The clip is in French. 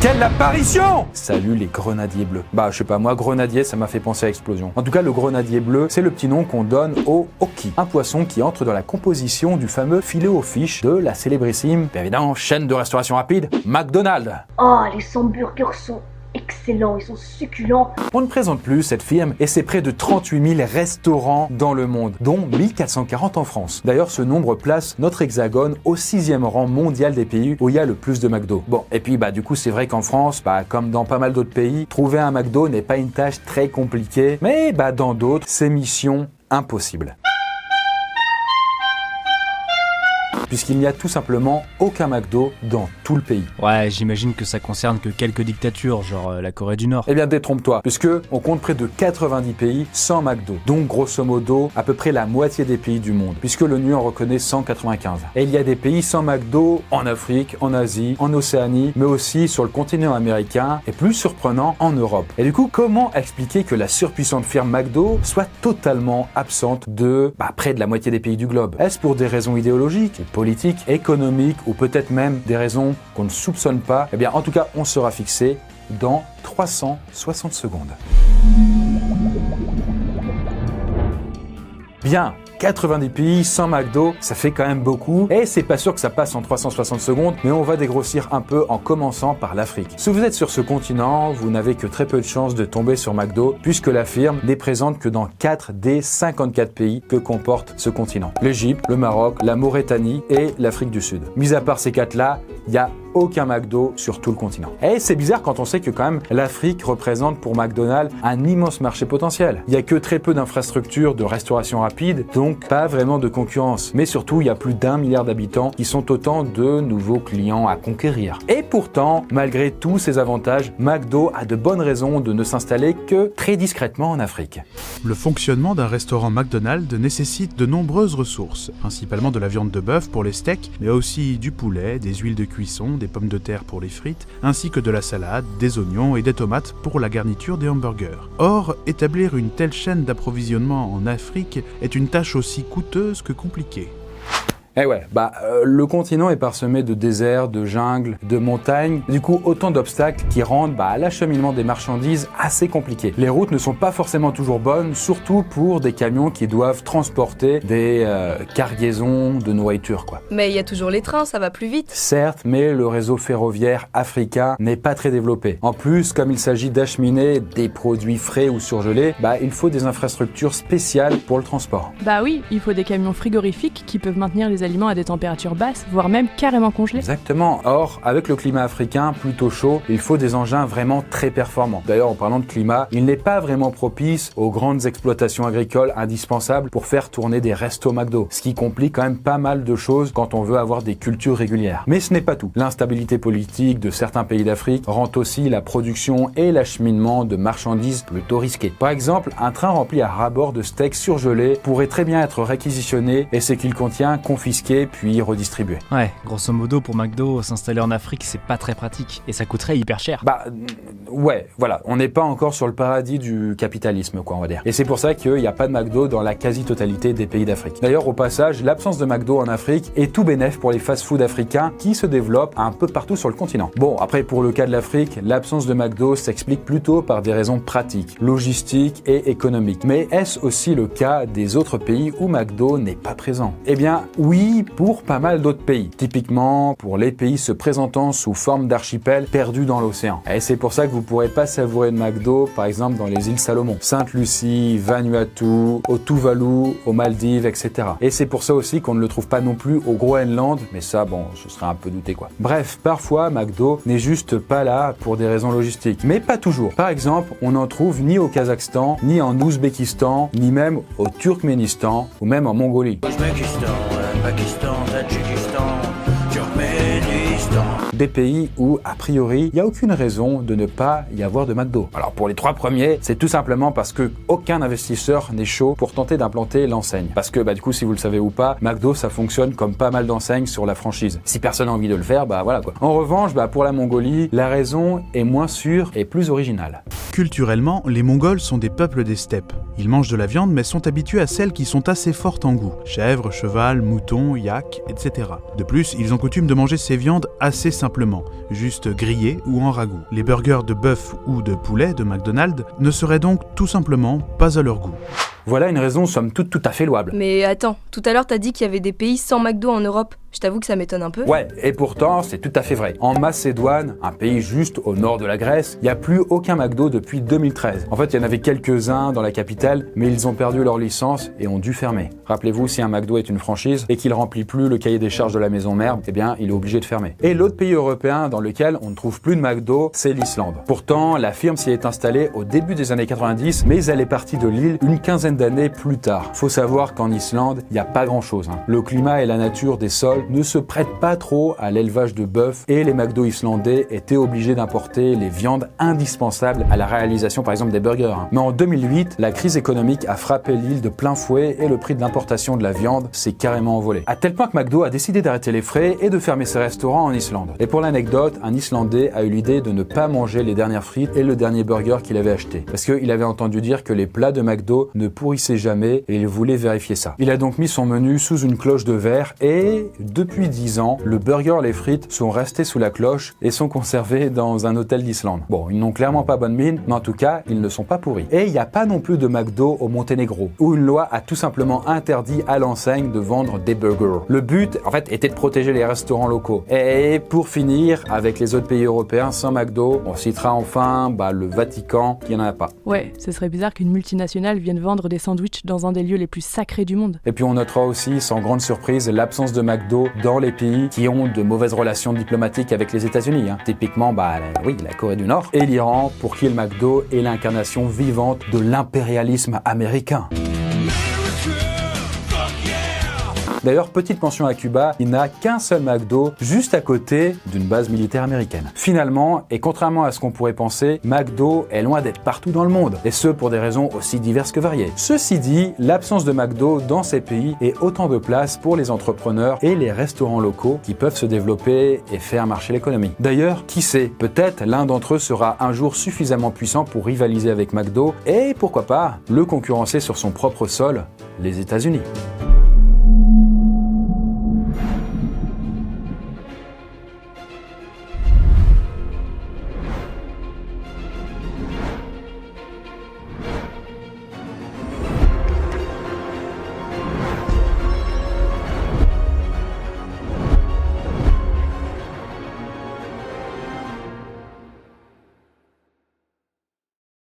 Quelle apparition! Salut les grenadiers bleus. Bah je sais pas, moi grenadier ça m'a fait penser à explosion. En tout cas le grenadier bleu c'est le petit nom qu'on donne au hoki, un poisson qui entre dans la composition du fameux filet-o-fish de la célébrissime, bien évidemment, chaîne de restauration rapide, McDonald's. Oh, les hamburgers sont excellents, ils sont succulents. On ne présente plus cette firme et c'est près de 38 000 restaurants dans le monde, dont 1440 en France. D'ailleurs, ce nombre place notre hexagone au 6e rang mondial des pays où il y a le plus de McDo. Bon, et puis du coup, c'est vrai qu'en France, comme dans pas mal d'autres pays, trouver un McDo n'est pas une tâche très compliquée, mais dans d'autres, c'est mission impossible. Puisqu'il n'y a tout simplement aucun McDo dans tout le pays. Ouais, j'imagine que ça concerne que quelques dictatures, genre la Corée du Nord. Eh bien, détrompe-toi, puisque on compte près de 90 pays sans McDo, donc grosso modo à peu près la moitié des pays du monde, puisque l'ONU en reconnaît 195. Et il y a des pays sans McDo en Afrique, en Asie, en Océanie, mais aussi sur le continent américain, et plus surprenant, en Europe. Et du coup, comment expliquer que la surpuissante firme McDo soit totalement absente de près de la moitié des pays du globe? Est-ce pour des raisons idéologiques, politiques, économiques, ou peut-être même des raisons qu'on ne soupçonne pas? Eh bien, en tout cas, on sera fixé dans 360 secondes. Bien, 90 pays sans McDo, ça fait quand même beaucoup. Et c'est pas sûr que ça passe en 360 secondes, mais on va dégrossir un peu en commençant par l'Afrique. Si vous êtes sur ce continent, vous n'avez que très peu de chances de tomber sur McDo, puisque la firme n'est présente que dans 4 des 54 pays que comporte ce continent. L'Égypte, le Maroc, la Mauritanie et l'Afrique du Sud. Mis à part ces 4-là, il n'y a aucun McDo sur tout le continent. Et c'est bizarre quand on sait que quand même l'Afrique représente pour McDonald's un immense marché potentiel. Il n'y a que très peu d'infrastructures de restauration rapide, donc pas vraiment de concurrence. Mais surtout, il y a plus d'1 milliard d'habitants qui sont autant de nouveaux clients à conquérir. Et pourtant, malgré tous ces avantages, McDo a de bonnes raisons de ne s'installer que très discrètement en Afrique. Le fonctionnement d'un restaurant McDonald's nécessite de nombreuses ressources, principalement de la viande de bœuf pour les steaks, mais aussi du poulet, des huiles de cuisson, des pommes de terre pour les frites, ainsi que de la salade, des oignons et des tomates pour la garniture des hamburgers. Or, établir une telle chaîne d'approvisionnement en Afrique est une tâche aussi coûteuse que compliquée. Eh ouais, le continent est parsemé de déserts, de jungles, de montagnes, du coup autant d'obstacles qui rendent l'acheminement des marchandises assez compliqué. Les routes ne sont pas forcément toujours bonnes, surtout pour des camions qui doivent transporter des cargaisons de nourriture, quoi. Mais il y a toujours les trains, ça va plus vite. Certes, mais le réseau ferroviaire africain n'est pas très développé. En plus, comme il s'agit d'acheminer des produits frais ou surgelés, il faut des infrastructures spéciales pour le transport. Bah oui, il faut des camions frigorifiques qui peuvent maintenir les aliments à des températures basses, voire même carrément congelés. Exactement. Or, avec le climat africain plutôt chaud, il faut des engins vraiment très performants. D'ailleurs, en parlant de climat, il n'est pas vraiment propice aux grandes exploitations agricoles indispensables pour faire tourner des restos McDo, ce qui complique quand même pas mal de choses quand on veut avoir des cultures régulières. Mais ce n'est pas tout. L'instabilité politique de certains pays d'Afrique rend aussi la production et l'acheminement de marchandises plutôt risqués. Par exemple, un train rempli à ras-bord de steaks surgelés pourrait très bien être réquisitionné et ce qu'il contient confisqué puis redistribué. Ouais, grosso modo pour McDo, s'installer en Afrique c'est pas très pratique et ça coûterait hyper cher. Ouais, voilà, on n'est pas encore sur le paradis du capitalisme, quoi, on va dire. Et c'est pour ça qu'il n'y a pas de McDo dans la quasi-totalité des pays d'Afrique. D'ailleurs, au passage, l'absence de McDo en Afrique est tout bénef pour les fast-food africains qui se développent un peu partout sur le continent. Bon, après, pour le cas de l'Afrique, l'absence de McDo s'explique plutôt par des raisons pratiques, logistiques et économiques. Mais est-ce aussi le cas des autres pays où McDo n'est pas présent? Eh bien, oui, pour pas mal d'autres pays. Typiquement, pour les pays se présentant sous forme d'archipels perdus dans l'océan. Et c'est pour ça que vous pourrez pas savourer de McDo, par exemple, dans les îles Salomon, Sainte-Lucie, Vanuatu, au Tuvalu, aux Maldives, etc. Et c'est pour ça aussi qu'on ne le trouve pas non plus au Groenland, mais ça, ce serait un peu douté, quoi. Bref, parfois, McDo n'est juste pas là pour des raisons logistiques. Mais pas toujours. Par exemple, on n'en trouve ni au Kazakhstan, ni en Ouzbékistan, ni même au Turkménistan, ou même en Mongolie. Pakistan, Tadjikistan, Turkménistan. Des pays où, a priori, il n'y a aucune raison de ne pas y avoir de McDo. Alors pour les 3 premiers, c'est tout simplement parce que aucun investisseur n'est chaud pour tenter d'implanter l'enseigne. Parce que du coup, si vous le savez ou pas, McDo ça fonctionne comme pas mal d'enseignes sur la franchise. Si personne n'a envie de le faire, voilà quoi. En revanche, pour la Mongolie, la raison est moins sûre et plus originale. Culturellement, les Mongols sont des peuples des steppes. Ils mangent de la viande mais sont habitués à celles qui sont assez fortes en goût. Chèvres, cheval, mouton, yak, etc. De plus, ils ont coutume de manger ces viandes assez simplement, juste grillées ou en ragoût. Les burgers de bœuf ou de poulet de McDonald's ne seraient donc tout simplement pas à leur goût. Voilà une raison somme toute tout à fait louable. Mais attends, tout à l'heure t'as dit qu'il y avait des pays sans McDo en Europe. Je t'avoue que ça m'étonne un peu. Ouais, et pourtant, c'est tout à fait vrai. En Macédoine, un pays juste au nord de la Grèce, il n'y a plus aucun McDo depuis 2013. En fait, il y en avait quelques-uns dans la capitale, mais ils ont perdu leur licence et ont dû fermer. Rappelez-vous, si un McDo est une franchise et qu'il remplit plus le cahier des charges de la maison mère, eh bien, il est obligé de fermer. Et l'autre pays européen dans lequel on ne trouve plus de McDo, c'est l'Islande. Pourtant, la firme s'y est installée au début des années 90, mais elle est partie de l'île une quinzaine d'années plus tard. Faut savoir qu'en Islande, il n'y a pas grand-chose. Le climat et la nature des sols ne se prêtent pas trop à l'élevage de bœuf et les McDo islandais étaient obligés d'importer les viandes indispensables à la réalisation par exemple des burgers. Mais en 2008, la crise économique a frappé l'île de plein fouet et le prix de l'importation de la viande s'est carrément envolé. À tel point que McDo a décidé d'arrêter les frais et de fermer ses restaurants en Islande. Et pour l'anecdote, un Islandais a eu l'idée de ne pas manger les dernières frites et le dernier burger qu'il avait acheté. Parce qu'il avait entendu dire que les plats de McDo ne pourrissaient jamais et il voulait vérifier ça. Il a donc mis son menu sous une cloche de verre et depuis 10 ans, le burger et les frites sont restés sous la cloche et sont conservés dans un hôtel d'Islande. Bon, ils n'ont clairement pas bonne mine, mais en tout cas, ils ne sont pas pourris. Et il n'y a pas non plus de McDo au Monténégro, où une loi a tout simplement interdit à l'enseigne de vendre des burgers. Le but, en fait, était de protéger les restaurants locaux. Et pour finir, avec les autres pays européens sans McDo, on citera enfin le Vatican, qui n'en a pas. Ouais, ce serait bizarre qu'une multinationale vienne vendre des sandwichs dans un des lieux les plus sacrés du monde. Et puis on notera aussi, sans grande surprise, l'absence de McDo dans les pays qui ont de mauvaises relations diplomatiques avec les États-Unis. Typiquement, la Corée du Nord et l'Iran, pour qui le McDo est l'incarnation vivante de l'impérialisme américain. D'ailleurs, petite mention à Cuba, il n'a qu'un seul McDo juste à côté d'une base militaire américaine. Finalement, et contrairement à ce qu'on pourrait penser, McDo est loin d'être partout dans le monde, et ce pour des raisons aussi diverses que variées. Ceci dit, l'absence de McDo dans ces pays est autant de place pour les entrepreneurs et les restaurants locaux qui peuvent se développer et faire marcher l'économie. D'ailleurs, qui sait, peut-être l'un d'entre eux sera un jour suffisamment puissant pour rivaliser avec McDo et pourquoi pas le concurrencer sur son propre sol, les États-Unis.